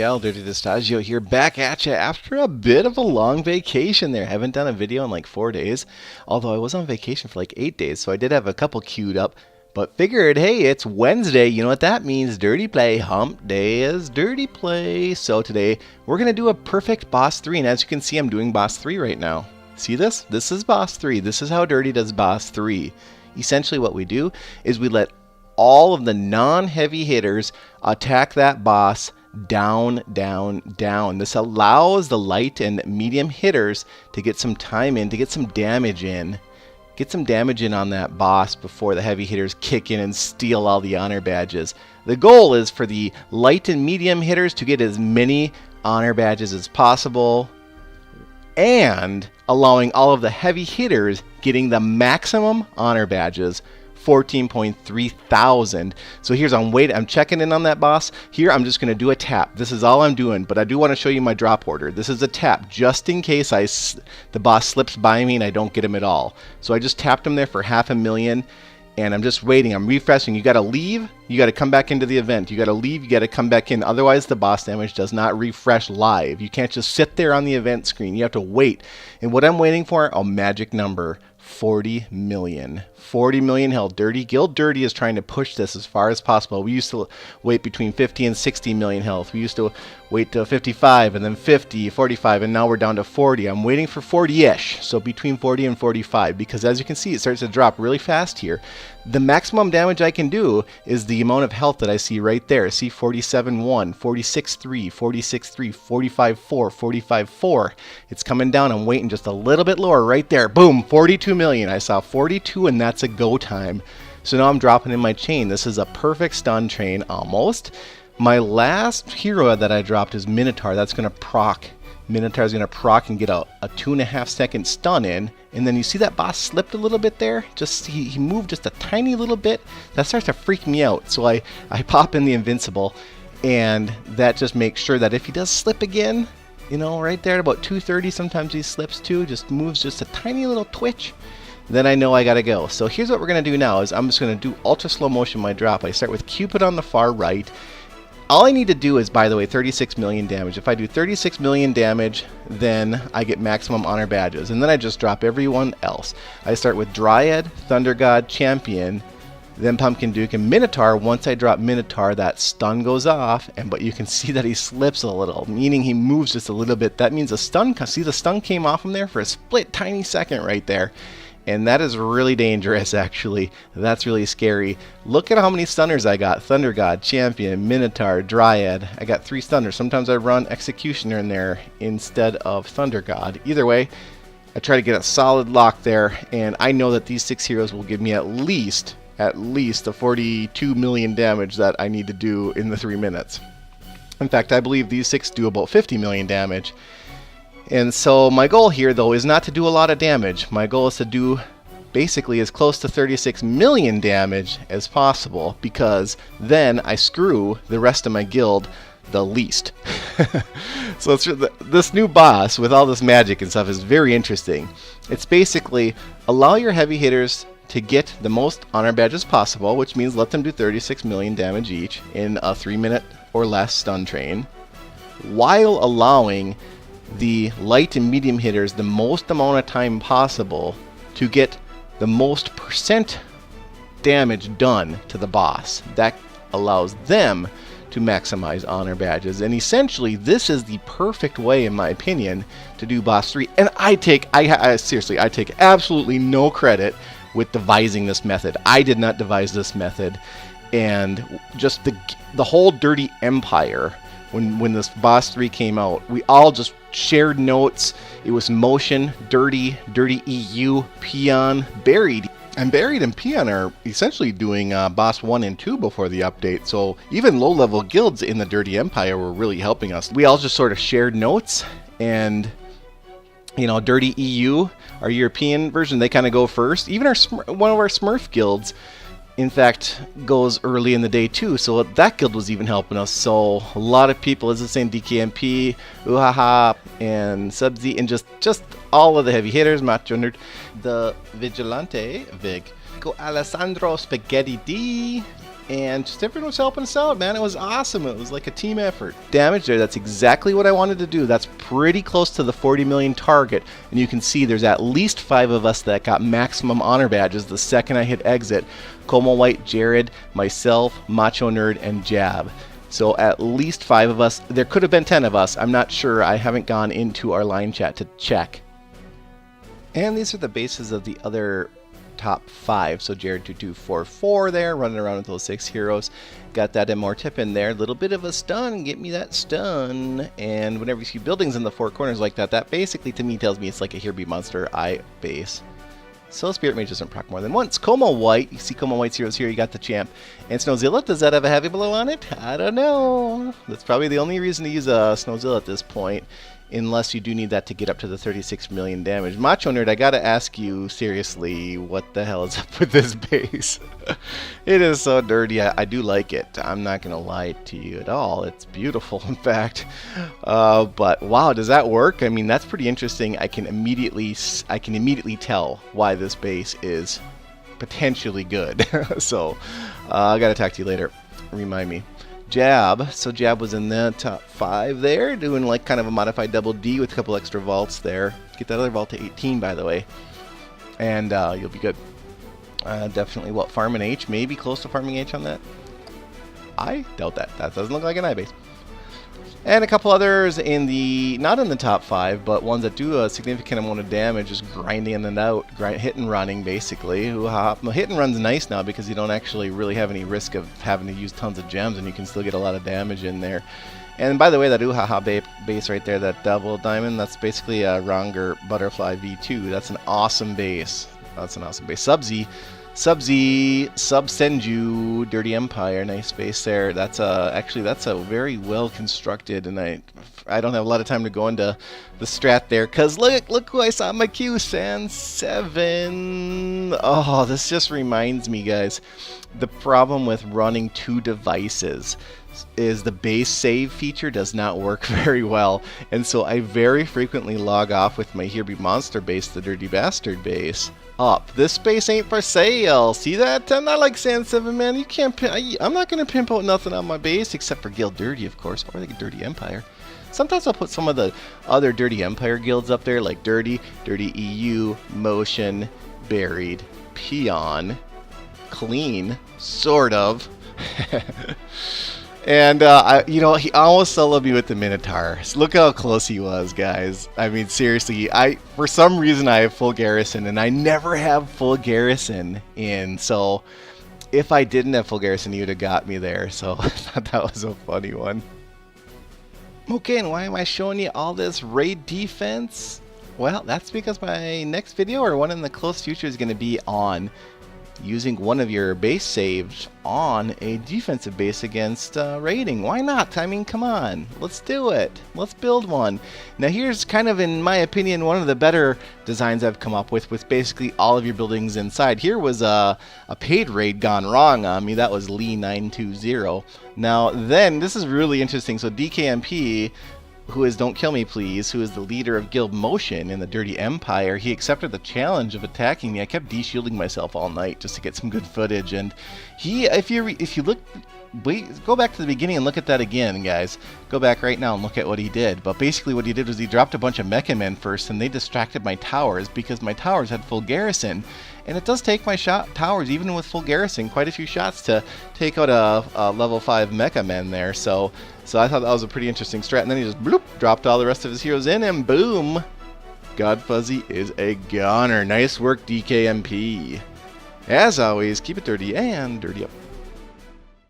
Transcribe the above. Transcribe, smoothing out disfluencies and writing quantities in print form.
Al Dirty Distagio here, back at you after a bit of a long vacation there. Haven't done a video in like 4 days, although I was on vacation for like 8 days, so I did have a couple queued up. But figured, hey, it's Wednesday, you know what that means, Dirty Play. Hump Day is Dirty Play. So today, we're going to do a perfect Boss 3, and as you can see, I'm doing Boss 3 right now. See this? This is Boss 3. This is how Dirty does Boss 3. Essentially what we do is we let all of the non-heavy hitters attack that boss down, down, down. This allows the light and medium hitters to get some time in, to get some damage in. Get some damage in on that boss before the heavy hitters kick in and steal all the honor badges. The goal is for the light and medium hitters to get as many honor badges as possible, and allowing all of the heavy hitters getting the maximum honor badges, 14.3 thousand. So here's, I'm checking in on that boss. Here I'm just going to do a tap. This is all I'm doing, but I do want to show you my drop order. This is a tap just in case the boss slips by me and I don't get him at all. So I just tapped him there for 500,000, and I'm just waiting. I'm refreshing. You got to leave. You got to come back into the event. You got to leave. You got to come back in. Otherwise, the boss damage does not refresh live. You can't just sit there on the event screen. You have to wait. And what I'm waiting for, a magic number. 40 million. 40 million held. Guild Dirty is trying to push this as far as possible. We used to wait between 50 and 60 million health. We used to wait to 55 and then 50, 45, and now we're down to 40. I'm waiting for 40-ish, so between 40 and 45, because as you can see, it starts to drop really fast here. The maximum damage I can do is the amount of health that I see right there. See 47.1, 46.3, 46.3, 45.4, 45.4. It's coming down. I'm waiting just a little bit lower right there. Boom, 42 million. I saw 42, and that's a go time. So now I'm dropping in my chain. This is a perfect stun chain almost. My last hero that I dropped is Minotaur. That's going to proc. Minotaur's going to proc and get a 2.5 second stun in. And then you see that boss slipped a little bit there? Just he moved just a tiny little bit. That starts to freak me out. So I pop in the invincible, and that just makes sure that if he does slip again, you know, right there at about 230, sometimes he slips too, just moves just a tiny little twitch, then I know I gotta go. So here's what we're gonna do now is I'm just gonna do ultra slow motion my drop. I start with Cupid on the far right. All I need to do is, by the way, 36 million damage. If I do 36 million damage, then I get maximum honor badges, and then I just drop everyone else. I start with Dryad, Thunder God, Champion, then Pumpkin Duke, and Minotaur. Once I drop Minotaur, that stun goes off, but you can see that he slips a little, meaning he moves just a little bit. That means the stun, see the stun came off him there for a split tiny second right there. And that is really dangerous, actually. That's really scary. Look at how many stunners I got. Thunder God, Champion, Minotaur, Dryad. I got 3 stunners. Sometimes I run Executioner in there instead of Thunder God. Either way, I try to get a solid lock there, and I know that these 6 heroes will give me at least the 42 million damage that I need to do in the 3 minutes. In fact, I believe these 6 do about 50 million damage. And so my goal here, though, is not to do a lot of damage. My goal is to do basically as close to 36 million damage as possible, because then I screw the rest of my guild the least. So this new boss with all this magic and stuff is very interesting. It's basically allow your heavy hitters to get the most honor badges possible, which means let them do 36 million damage each in a 3-minute or less stun train, while allowing the light and medium hitters the most amount of time possible to get the most percent damage done to the boss. That allows them to maximize honor badges, and essentially this is the perfect way, in my opinion, to do Boss 3. And I take absolutely no credit with devising this method. I did not devise this method, and just the whole Dirty Empire, when this Boss 3 came out, we all just shared notes. It was Motion, Dirty EU, Peon, Buried. And Buried and Peon are essentially doing Boss 1 and 2 before the update, so even low-level guilds in the Dirty Empire were really helping us. We all just sort of shared notes, and you know, Dirty EU, our European version, they kind of go first. Even one of our Smurf guilds, in fact, goes early in the day too, so that guild was even helping us. So a lot of people, as I was saying, DKMP, Uhaha, and Subzi, and just all of the heavy hitters, Macho Nerd, the Vigilante, Vig, Go Alessandro Spaghetti D, and just everyone was helping us out, man. It was awesome. It was like a team effort. Damage there, that's exactly what I wanted to do. That's pretty close to the 40 million target, and you can see there's at least 5 of us that got maximum honor badges the second I hit exit. Como White, Jared, myself, Macho Nerd, and Jab. So at least 5 of us. There could have been 10 of us. I'm not sure. I haven't gone into our line chat to check. And these are the bases of the other top 5. So Jared 2244 there, running around with those 6 heroes. Got that MR tip in there. Little bit of a stun. Get me that stun. And whenever you see buildings in the 4 corners like that, that basically to me tells me it's like a Here Be Monster Eye base. So Spirit Mage doesn't proc more than once. Como White, you see Como White's heroes here, you got the champ. And Snowzilla, does that have a heavy blow on it? I don't know. That's probably the only reason to use a Snowzilla at this point, unless you do need that to get up to the 36 million damage. Macho Nerd, I gotta ask you, seriously, what the hell is up with this base? It is so dirty. I do like it. I'm not gonna lie to you at all. It's beautiful, in fact. But wow, does that work? I mean, that's pretty interesting. I can immediately tell why this base is potentially good. So I gotta talk to you later. Remind me. Jab, so Jab was in the top 5 there, doing like kind of a modified double D with a couple extra vaults there. Get that other vault to 18, by the way, and you'll be good. Definitely, what, farming H? Maybe close to farming H on that? I doubt that. That doesn't look like an I base. And a couple others in the, not in the top 5, but ones that do a significant amount of damage, just grinding in and out, hit and running basically. Hit and run's nice now because you don't actually really have any risk of having to use tons of gems, and you can still get a lot of damage in there. And by the way, that Uhaha base right there, that double diamond, that's basically a Ronger Butterfly V2. That's an awesome base. That's an awesome base. Sub-Z, Sub-Senju, Dirty Empire, nice base there. That's actually that's a very well constructed, and I don't have a lot of time to go into the strat there, cause look who I saw in my queue, SandSeven. Oh, this just reminds me, guys, the problem with running 2 devices is the base save feature does not work very well, and so I very frequently log off with my Here Be Monster base, the Dirty Bastard base, up. This base ain't for sale. See that? I'm not like SandSeven, man. You can't. I'm not gonna pimp out nothing on my base except for Guild Dirty, of course, or the Dirty Empire. Sometimes I'll put some of the other Dirty Empire guilds up there, like Dirty, Dirty EU, Motion, Buried, Peon, Clean, sort of. And, you know, he almost soloed me with the Minotaur. So look how close he was, guys. I mean, seriously, for some reason I have full garrison, and I never have full garrison in. So if I didn't have full garrison, he would have got me there. So I thought that was a funny one. Okay, and why am I showing you all this raid defense? Well, that's because my next video, or one in the close future, is going to be on using one of your base saves on a defensive base against raiding. Why not? I mean, come on. Let's do it. Let's build one. Now here's kind of, in my opinion, one of the better designs I've come up with basically all of your buildings inside. Here was a paid raid gone wrong on me. That was Lee920. Now then, this is really interesting. So DKMP, who is Don't Kill Me Please, who is the leader of Guild Motion in the Dirty Empire, he accepted the challenge of attacking me. I kept de-shielding myself all night just to get some good footage, and he, if you look, go back to the beginning and look at that again, guys. Go back right now and look at what he did. But basically what he did was he dropped a bunch of Mecha Men first, and they distracted my towers because my towers had full garrison. And it does take my towers, even with full garrison, quite a few shots to take out a level 5 Mecha Men there. So I thought that was a pretty interesting strat. And then he just bloop, dropped all the rest of his heroes in, and boom! God Fuzzy is a goner. Nice work, DKMP. As always, keep it dirty and dirty up.